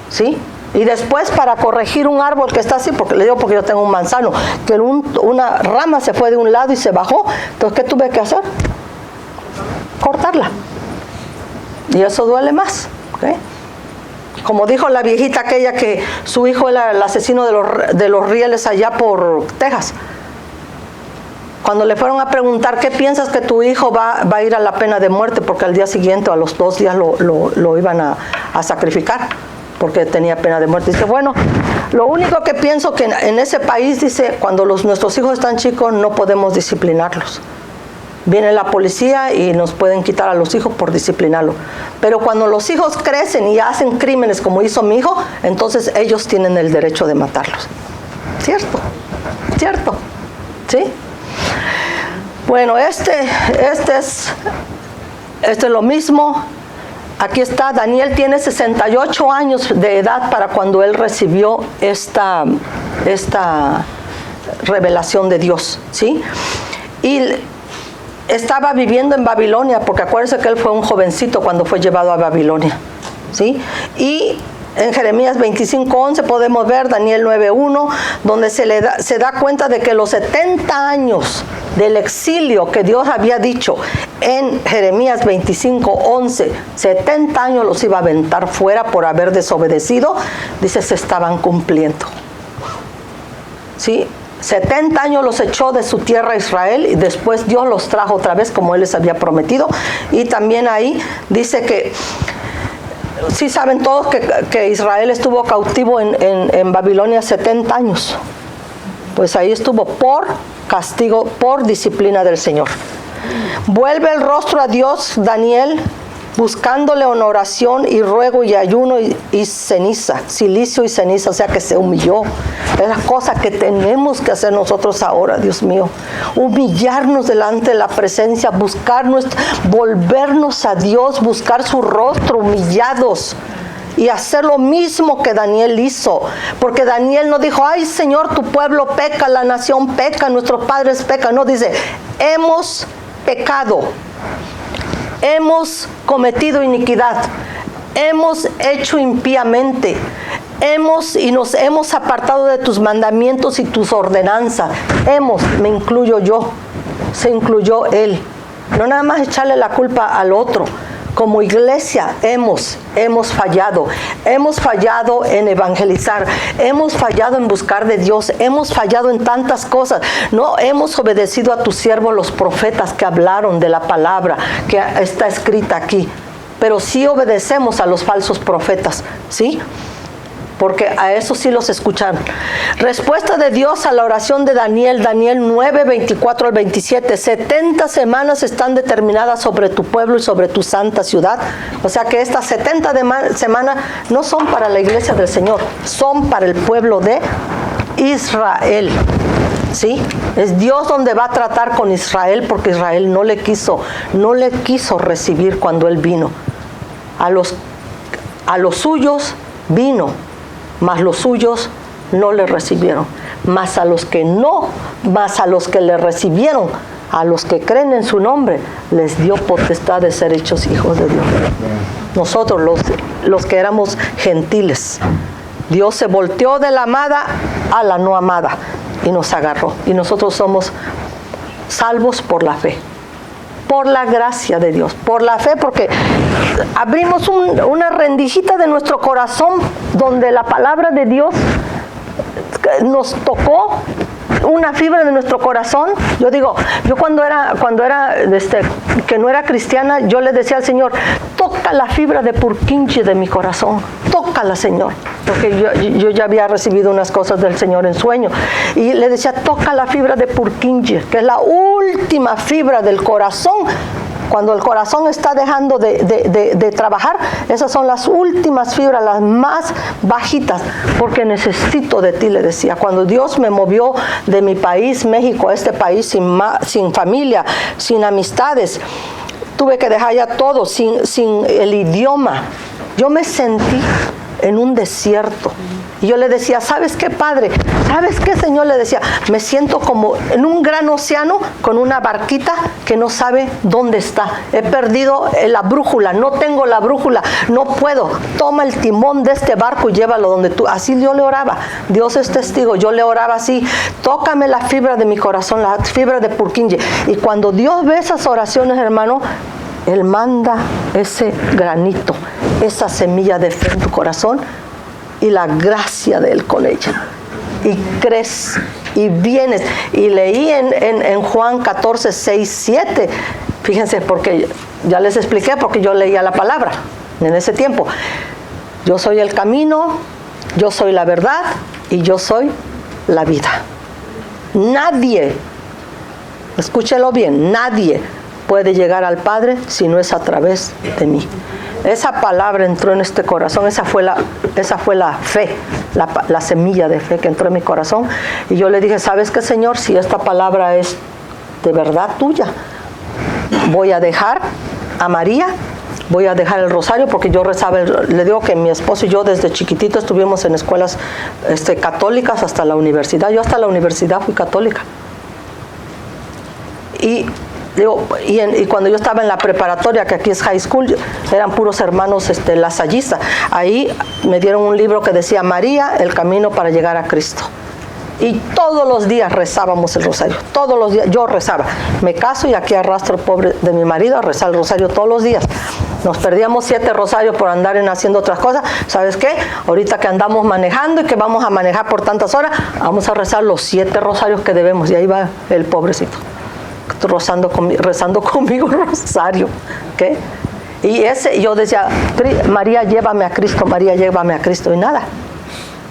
¿sí? Y después, para corregir un árbol que está así, porque le digo porque yo tengo un manzano, que una rama se fue de un lado y se bajó, entonces ¿qué tuve que hacer? Cortarla. Y eso duele más, ¿okay? Como dijo la viejita aquella que su hijo era el asesino de los rieles allá por Texas. Cuando le fueron a preguntar, ¿qué piensas que tu hijo va a ir a la pena de muerte? Porque al día siguiente o a los 2 días lo iban a sacrificar, porque tenía pena de muerte. Dice, bueno, lo único que pienso que en ese país, dice, cuando nuestros hijos están chicos no podemos disciplinarlos. Viene la policía y nos pueden quitar a los hijos por disciplinarlos. Pero cuando los hijos crecen y hacen crímenes como hizo mi hijo, entonces ellos tienen el derecho de matarlos. ¿Cierto? ¿Cierto? ¿Sí? Bueno, este es lo mismo. Aquí está, Daniel tiene 68 años de edad para cuando él recibió esta revelación de Dios, ¿sí? Y estaba viviendo en Babilonia, porque acuérdense que él fue un jovencito cuando fue llevado a Babilonia, ¿sí? Y en Jeremías 25:11 podemos ver Daniel 9:1, donde se da cuenta de que los 70 años del exilio que Dios había dicho en Jeremías 25:11, 70 años los iba a aventar fuera por haber desobedecido, dice, se estaban cumpliendo. ¿Sí? 70 años los echó de su tierra Israel y después Dios los trajo otra vez como Él les había prometido. Y también ahí dice que, sí saben todos que Israel estuvo cautivo en Babilonia 70 años. Pues ahí estuvo por castigo, por disciplina del Señor. Vuelve el rostro a Dios, Daniel, buscándole en oración y ruego y ayuno y ceniza, silicio y ceniza, o sea que se humilló. Es la cosa que tenemos que hacer nosotros ahora, Dios mío. Humillarnos delante de la presencia, volvernos a Dios, buscar su rostro, humillados. Y hacer lo mismo que Daniel hizo. Porque Daniel no dijo, ay Señor, tu pueblo peca, la nación peca, nuestros padres pecan. No, dice, hemos pecado. Hemos cometido iniquidad, hemos hecho impíamente, nos hemos apartado de tus mandamientos y tus ordenanzas. me incluyo yo, se incluyó él. No nada más echarle la culpa al otro. Como iglesia hemos fallado en evangelizar, hemos fallado en buscar de Dios, hemos fallado en tantas cosas, no hemos obedecido a tus siervos los profetas que hablaron de la palabra que está escrita aquí, pero sí obedecemos a los falsos profetas, ¿sí? Porque a eso sí los escuchan. Respuesta de Dios a la oración de Daniel, Daniel 9, 24 al 27. 70 semanas están determinadas sobre tu pueblo y sobre tu santa ciudad. O sea que estas 70 semanas no son para la iglesia del Señor, son para el pueblo de Israel. ¿Sí? Es Dios donde va a tratar con Israel, porque Israel no le quiso recibir cuando Él vino. A los suyos vino, mas los suyos no le recibieron. Mas a los que le recibieron, a los que creen en su nombre, les dio potestad de ser hechos hijos de Dios. Nosotros, los que éramos gentiles, Dios se volteó de la amada a la no amada y nos agarró. Y nosotros somos salvos por la fe. Por la gracia de Dios, por la fe, porque abrimos una rendijita de nuestro corazón donde la palabra de Dios nos tocó una fibra de nuestro corazón. Yo cuando era que no era cristiana, yo le decía al Señor, toca la fibra de Purkinje de mi corazón, tócala, Señor, porque yo ya había recibido unas cosas del Señor en sueño, y le decía, toca la fibra de Purkinje, que es la última fibra del corazón. Cuando el corazón está dejando de trabajar, esas son las últimas fibras, las más bajitas, porque necesito de ti, le decía. Cuando Dios me movió de mi país, México, a este país sin familia, sin amistades, tuve que dejar ya todo, sin el idioma. Yo me sentí en un desierto. Y yo le decía, ¿sabes qué, Padre? ¿sabes qué, Señor? Le decía, me siento como en un gran océano con una barquita que no sabe dónde está. He perdido la brújula, no tengo la brújula, no puedo. Toma el timón de este barco y llévalo donde tú. Así yo le oraba. Dios es testigo, yo le oraba así. Tócame la fibra de mi corazón, la fibra de Purkinje. Y cuando Dios ve esas oraciones, hermano, Él manda ese granito, esa semilla de fe en tu corazón y la gracia de Él con ella. Y crees y vienes. Y leí en Juan 14, 6, 7. Fíjense, porque ya les expliqué, porque yo leía la palabra en ese tiempo. Yo soy el camino, yo soy la verdad y yo soy la vida. Nadie, escúchelo bien, nadie puede llegar al Padre si no es a través de mí. Esa palabra entró en este corazón, esa fue la fe, la semilla de fe que entró en mi corazón. Y yo le dije, ¿sabes qué, Señor? Si esta palabra es de verdad tuya, voy a dejar a María, voy a dejar el rosario, porque yo rezaba, le digo que mi esposo y yo desde chiquitito estuvimos en escuelas católicas hasta la universidad. Yo hasta la universidad fui católica. Y cuando yo estaba en la preparatoria, que aquí es high school, eran puros hermanos lasallistas. Ahí me dieron un libro que decía María, el camino para llegar a Cristo. Y todos los días rezábamos el rosario. Todos los días yo rezaba. Me caso y aquí arrastro al pobre de mi marido a rezar el rosario todos los días. Nos perdíamos 7 rosarios por andar haciendo otras cosas. ¿Sabes qué? Ahorita que andamos manejando y que vamos a manejar por tantas horas, vamos a rezar los 7 rosarios que debemos. Y ahí va el pobrecito, rezando conmigo el rosario. ¿Okay? Y yo decía, María, llévame a Cristo, María, llévame a Cristo. Y nada.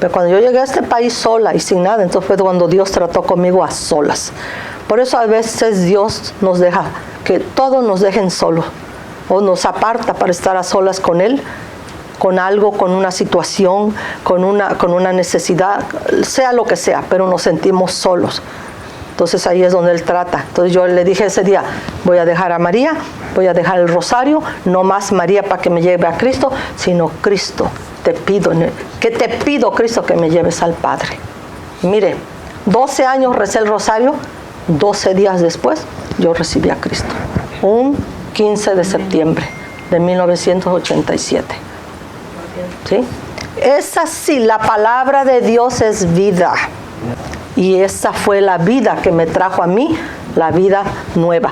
Pero cuando yo llegué a este país sola y sin nada, entonces fue cuando Dios trató conmigo a solas. Por eso a veces Dios nos deja, que todos nos dejen solos, o nos aparta para estar a solas con Él, con algo, con una situación, con una necesidad, sea lo que sea, pero nos sentimos solos. Entonces ahí es donde Él trata. Entonces yo le dije ese día, voy a dejar a María, voy a dejar el rosario, no más María para que me lleve a Cristo, sino Cristo. Te pido, Cristo, que me lleves al Padre. Mire, 12 años recé el rosario, 12 días después yo recibí a Cristo. Un 15 de septiembre de 1987. ¿Sí? Esa sí, la palabra de Dios es vida. Y esa fue la vida que me trajo a mí, la vida nueva.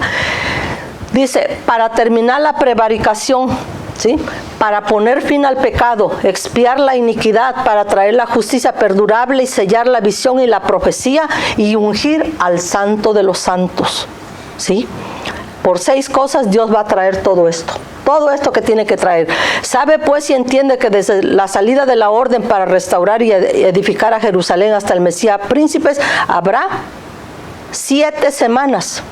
Dice, para terminar la prevaricación, ¿sí? Para poner fin al pecado, expiar la iniquidad, para traer la justicia perdurable y sellar la visión y la profecía y ungir al santo de los santos. ¿Sí? Por 6 cosas Dios va a traer todo esto. Todo esto que tiene que traer. Sabe pues y entiende que desde la salida de la orden para restaurar y edificar a Jerusalén hasta el Mesías príncipes, habrá 7 semanas.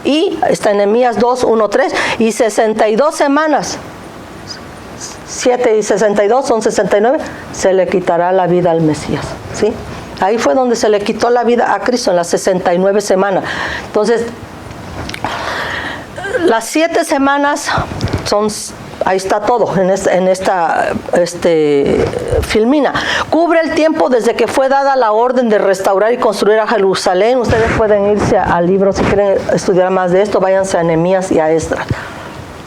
Y está en Nehemías 2, 1, 3, y 62 semanas. 7 y 62 son 69. Se le quitará la vida al Mesías. ¿Sí? Ahí fue donde se le quitó la vida a Cristo, en las 69 semanas. Entonces, las 7 semanas son, ahí está todo en esta filmina. Cubre el tiempo desde que fue dada la orden de restaurar y construir a Jerusalén. Ustedes pueden irse al libro si quieren estudiar más de esto, váyanse a Nehemías y a Esdras.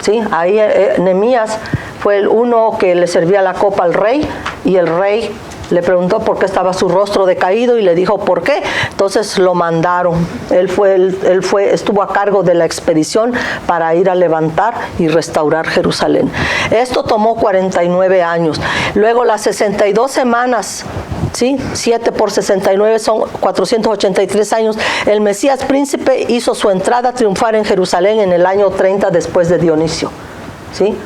¿Sí? Ahí Nehemías fue el uno que le servía la copa al rey, y el rey le preguntó por qué estaba su rostro decaído y le dijo por qué. Entonces lo mandaron. Él estuvo a cargo de la expedición para ir a levantar y restaurar Jerusalén. Esto tomó 49 años. Luego las 62 semanas, ¿sí? 7 por 69 son 483 años. El Mesías príncipe hizo su entrada triunfal en Jerusalén en el año 30 después de Dionisio. ¿Sí?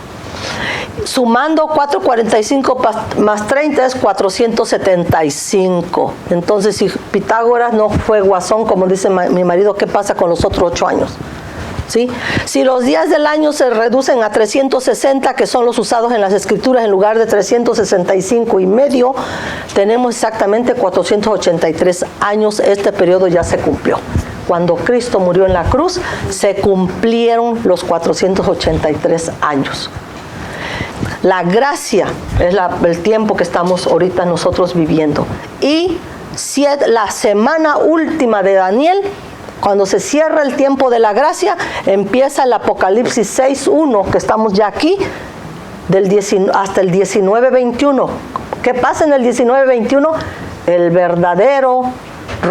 Sumando 445 más 30 es 475. Entonces, si Pitágoras no fue guasón, como dice mi marido, ¿qué pasa con los otros 8 años? ¿Sí? Si los días del año se reducen a 360, que son los usados en las escrituras, en lugar de 365 y medio, tenemos exactamente 483 años. Este periodo ya se cumplió. Cuando Cristo murió en la cruz, se cumplieron los 483 años. La gracia es el tiempo que estamos ahorita nosotros viviendo. Y la semana última de Daniel, cuando se cierra el tiempo de la gracia, empieza el Apocalipsis 6:1, que estamos ya aquí, hasta el 19:21. ¿Qué pasa en el 19:21? El verdadero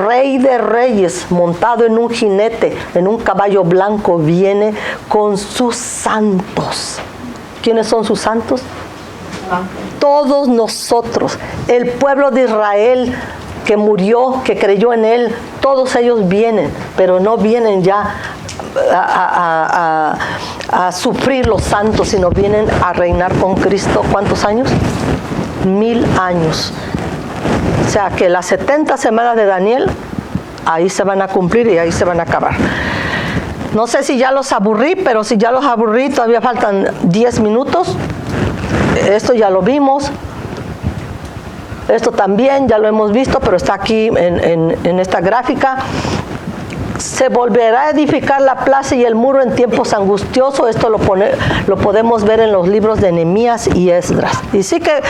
Rey de Reyes, montado en un jinete, en un caballo blanco, viene con sus santos. ¿Quiénes son sus santos? Todos nosotros, el pueblo de Israel que murió, que creyó en él, todos ellos vienen, pero no vienen ya a sufrir los santos, sino vienen a reinar con Cristo. ¿Cuántos años? 1000 años. O sea que las 70 semanas de Daniel, ahí se van a cumplir y ahí se van a acabar. No sé si ya los aburrí, pero si ya los aburrí, todavía faltan 10 minutos. Esto ya lo vimos. Esto también ya lo hemos visto, pero está aquí en esta gráfica. Se volverá a edificar la plaza y el muro en tiempos angustiosos. Esto lo podemos ver en los libros de Nehemías y Esdras. Y sí que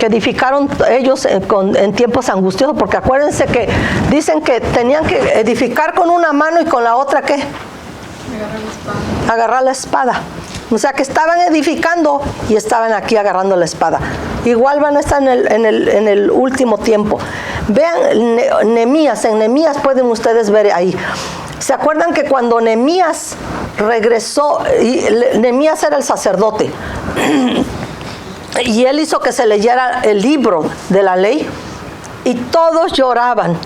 edificaron ellos en tiempos angustiosos, porque acuérdense que dicen que tenían que edificar con una mano y con la otra, ¿qué? Agarrar la espada. O sea que estaban edificando y estaban aquí agarrando la espada. Igual van a estar en el último tiempo. Vean Nehemías, en Nehemías pueden ustedes ver ahí. ¿Se acuerdan que cuando Nehemías regresó, y Nehemías era el sacerdote, y él hizo que se leyera el libro de la ley, y todos lloraban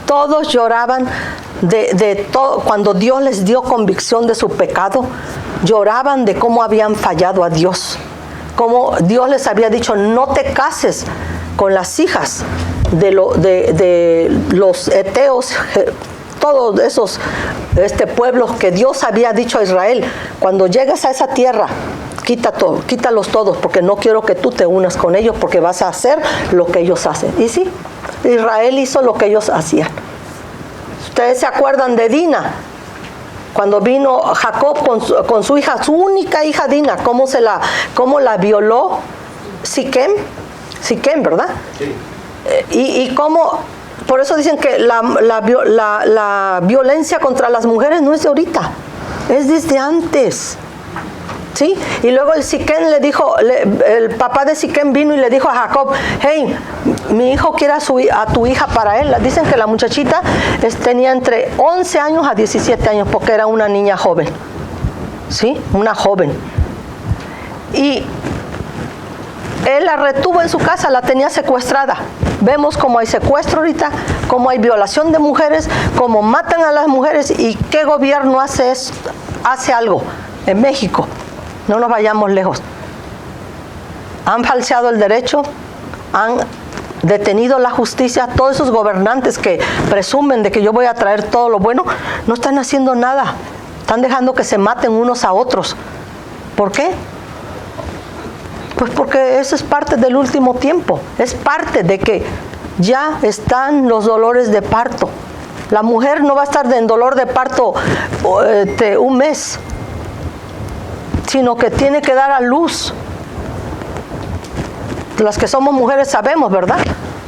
de todo, cuando Dios les dio convicción de su pecado, lloraban de cómo habían fallado a Dios, cómo Dios les había dicho: no te cases con las hijas de los heteos, todos esos pueblos que Dios había dicho a Israel: cuando llegues a esa tierra, quítalos todos, porque no quiero que tú te unas con ellos, porque vas a hacer lo que ellos hacen. Y sí, Israel hizo lo que ellos hacían. Ustedes se acuerdan de Dina, cuando vino Jacob con su hija, su única hija Dina, cómo la violó Siquem, ¿verdad? Sí. Y cómo, por eso dicen que la violencia contra las mujeres no es de ahorita, es desde antes. ¿Sí? Y luego el Siquem le dijo, el papá de Siquem vino y le dijo a Jacob: hey, mi hijo quiere a tu hija para él. Dicen que la muchachita tenía entre 11 años a 17 años, porque era una niña joven. ¿Sí? Una joven. Y él la retuvo en su casa, la tenía secuestrada. Vemos cómo hay secuestro ahorita, cómo hay violación de mujeres, cómo matan a las mujeres. ¿Y qué gobierno hace algo? En México. No nos vayamos lejos. Han falseado el derecho, han detenido la justicia. Todos esos gobernantes que presumen de que yo voy a traer todo lo bueno, no están haciendo nada. Están dejando que se maten unos a otros. ¿Por qué? Pues porque eso es parte del último tiempo. Es parte de que ya están los dolores de parto. La mujer no va a estar en dolor de parto un mes, sino que tiene que dar a luz. Las que somos mujeres sabemos, ¿verdad?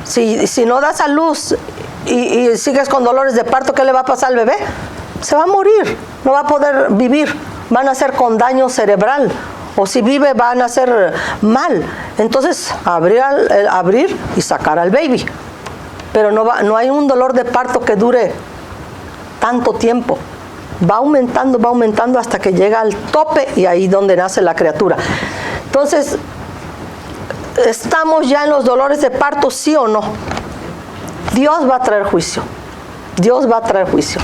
Si no das a luz y sigues con dolores de parto, ¿qué le va a pasar al bebé? Se va a morir, no va a poder vivir, va a nacer con daño cerebral, o si vive va a nacer mal. Entonces abrir y sacar al baby, pero no hay un dolor de parto que dure tanto tiempo. Va aumentando hasta que llega al tope, y ahí donde nace la criatura. Entonces, ¿estamos ya en los dolores de parto, sí o no? Dios va a traer juicio. Dios va a traer juicio.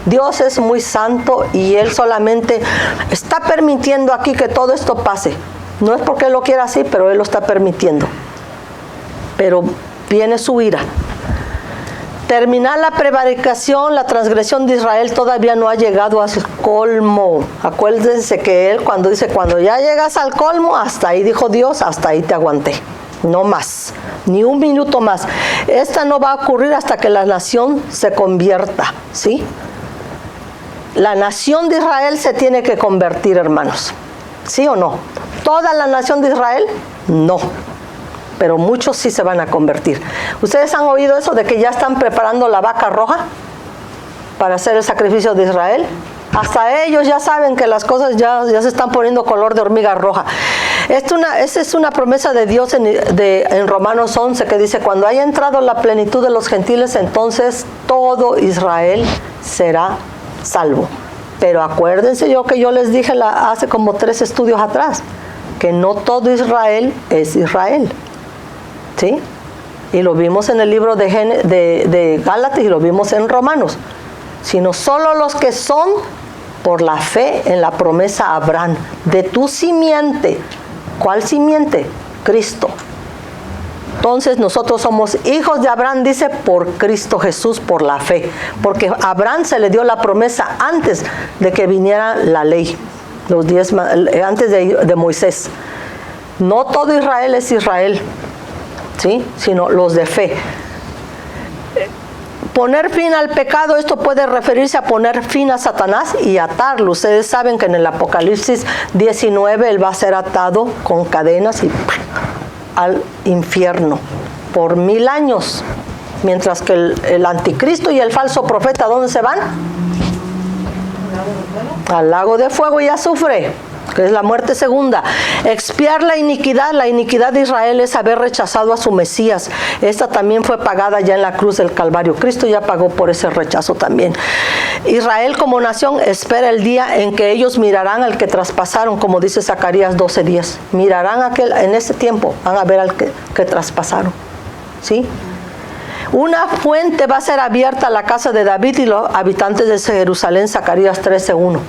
Dios es muy santo y Él solamente está permitiendo aquí que todo esto pase. No es porque Él lo quiera así, pero Él lo está permitiendo. Pero viene su ira. Terminar la prevaricación, la transgresión de Israel todavía no ha llegado a su colmo. Acuérdense que Él cuando dice: cuando ya llegas al colmo, hasta ahí, dijo Dios, hasta ahí te aguanté. No más, ni un minuto más. Esta no va a ocurrir hasta que la nación se convierta, ¿sí? La nación de Israel se tiene que convertir, hermanos. ¿Sí o no? ¿Toda la nación de Israel? No. pero muchos sí se van a convertir. ¿Ustedes han oído eso de que ya están preparando la vaca roja para hacer el sacrificio de Israel? Hasta ellos ya saben que las cosas ya se están poniendo color de hormiga roja. Esa es una promesa de Dios en Romanos 11, que dice: cuando haya entrado la plenitud de los gentiles, entonces todo Israel será salvo. Pero acuérdense que yo les dije hace como 3 estudios atrás, que no todo Israel es Israel. ¿Sí? Y lo vimos en el libro de Gálatas y lo vimos en Romanos. Sino solo los que son por la fe en la promesa a Abraham, de tu simiente. ¿Cuál simiente? Cristo. Entonces nosotros somos hijos de Abraham, dice, por Cristo Jesús, por la fe. Porque a Abraham se le dio la promesa antes de que viniera la ley, antes de Moisés. No todo Israel es Israel, ¿sí? Sino los de fe. Poner fin al pecado, esto puede referirse a poner fin a Satanás y atarlo. Ustedes saben que en el Apocalipsis 19 él va a ser atado con cadenas y al infierno por 1000 años. Mientras que el anticristo y el falso profeta, ¿dónde se van? Al lago de fuego y azufre, que es la muerte segunda. Expiar la iniquidad de Israel es haber rechazado a su Mesías. Esta también fue pagada ya en la cruz del Calvario. Cristo ya pagó por ese rechazo también. Israel como nación espera el día en que ellos mirarán al que traspasaron, como dice Zacarías 12:10. Mirarán en ese tiempo, van a ver al que traspasaron. ¿Sí? Una fuente va a ser abierta a la casa de David y los habitantes de Jerusalén, Zacarías 13:1.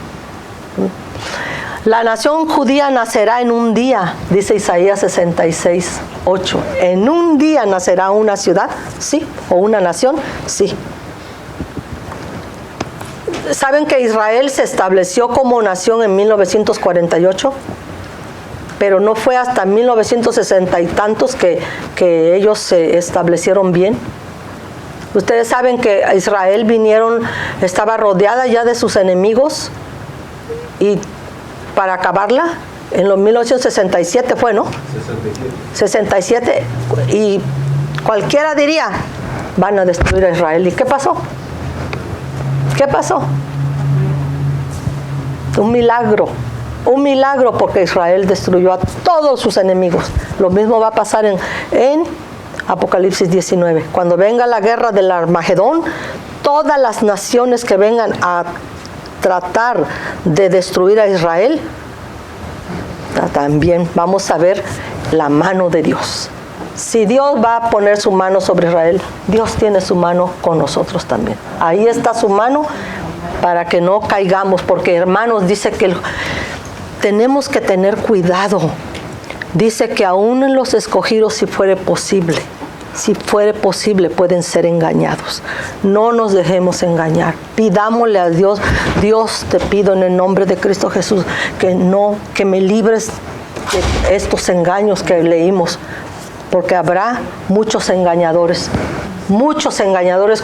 La nación judía nacerá en un día, dice Isaías 66:8. ¿En un día nacerá una ciudad? Sí. ¿O una nación? Sí. ¿Saben que Israel se estableció como nación en 1948? Pero no fue hasta 1960 y tantos que ellos se establecieron bien. Ustedes saben que Israel estaba rodeada ya de sus enemigos, y para acabarla, en los 1967 fue, ¿no? 67. Y cualquiera diría, van a destruir a Israel. ¿Y qué pasó? ¿Qué pasó? Un milagro porque Israel destruyó a todos sus enemigos. Lo mismo va a pasar en Apocalipsis 19. Cuando venga la guerra del Armagedón, todas las naciones que vengan a tratar de destruir a Israel, también vamos a ver la mano de Dios. Si Dios va a poner su mano sobre Israel, Dios tiene su mano con nosotros también. Ahí está su mano para que no caigamos, porque hermanos, dice que tenemos que tener cuidado. Dice que aún en los escogidos, si fuere posible, pueden ser engañados. No nos dejemos engañar. Pidámosle a Dios: Dios, te pido en el nombre de Cristo Jesús que me libres de estos engaños que leímos, porque habrá muchos engañadores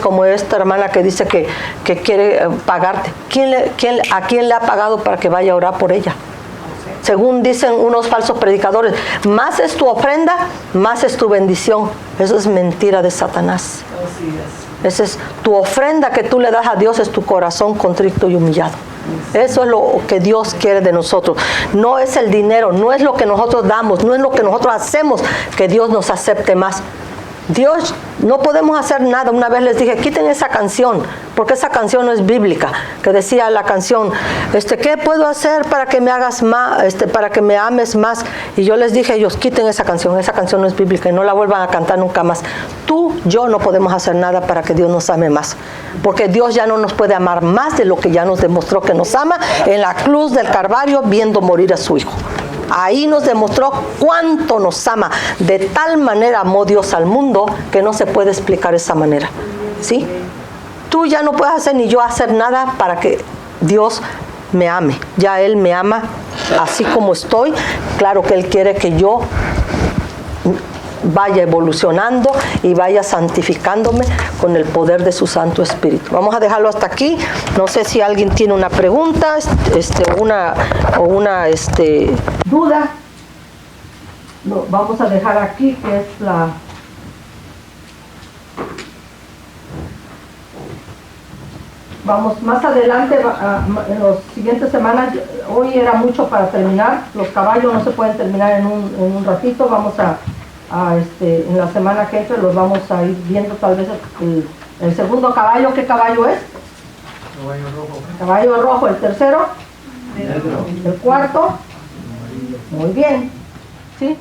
como esta hermana que dice que quiere pagarte. ¿A quién le ha pagado para que vaya a orar por ella? Según dicen unos falsos predicadores, más es tu ofrenda, más es tu bendición. Eso es mentira de Satanás. Esa es tu ofrenda que tú le das a Dios, es tu corazón contrito y humillado. Eso es lo que Dios quiere de nosotros. No es el dinero, no es lo que nosotros damos, no es lo que nosotros hacemos que Dios nos acepte más. Dios, no podemos hacer nada. Una vez les dije, quiten esa canción, porque esa canción no es bíblica, que decía la canción, ¿qué puedo hacer para que me hagas más, para que me ames más? Y yo les dije a ellos, quiten esa canción no es bíblica y no la vuelvan a cantar nunca más. Yo no podemos hacer nada para que Dios nos ame más, porque Dios ya no nos puede amar más de lo que ya nos demostró que nos ama en la cruz del Calvario, viendo morir a su Hijo. Ahí nos demostró cuánto nos ama. De tal manera amó Dios al mundo que no se puede explicar esa manera. ¿Sí? Tú ya no puedes hacer ni yo hacer nada para que Dios me ame. Ya Él me ama así como estoy. Claro que Él quiere que yo vaya evolucionando y vaya santificándome con el poder de su Santo Espíritu. Vamos a dejarlo hasta aquí. No sé si alguien tiene una pregunta, una duda. lo vamos a dejar aquí, que es la... Vamos más adelante, en las siguientes semanas. Hoy era mucho para terminar. Los caballos no se pueden terminar en un ratito. Vamos en la semana que entra los vamos a ir viendo tal vez el segundo caballo. ¿Qué caballo es? Caballo rojo. Caballo rojo. El tercero. Negro. El cuarto. Muy bien. ¿Sí?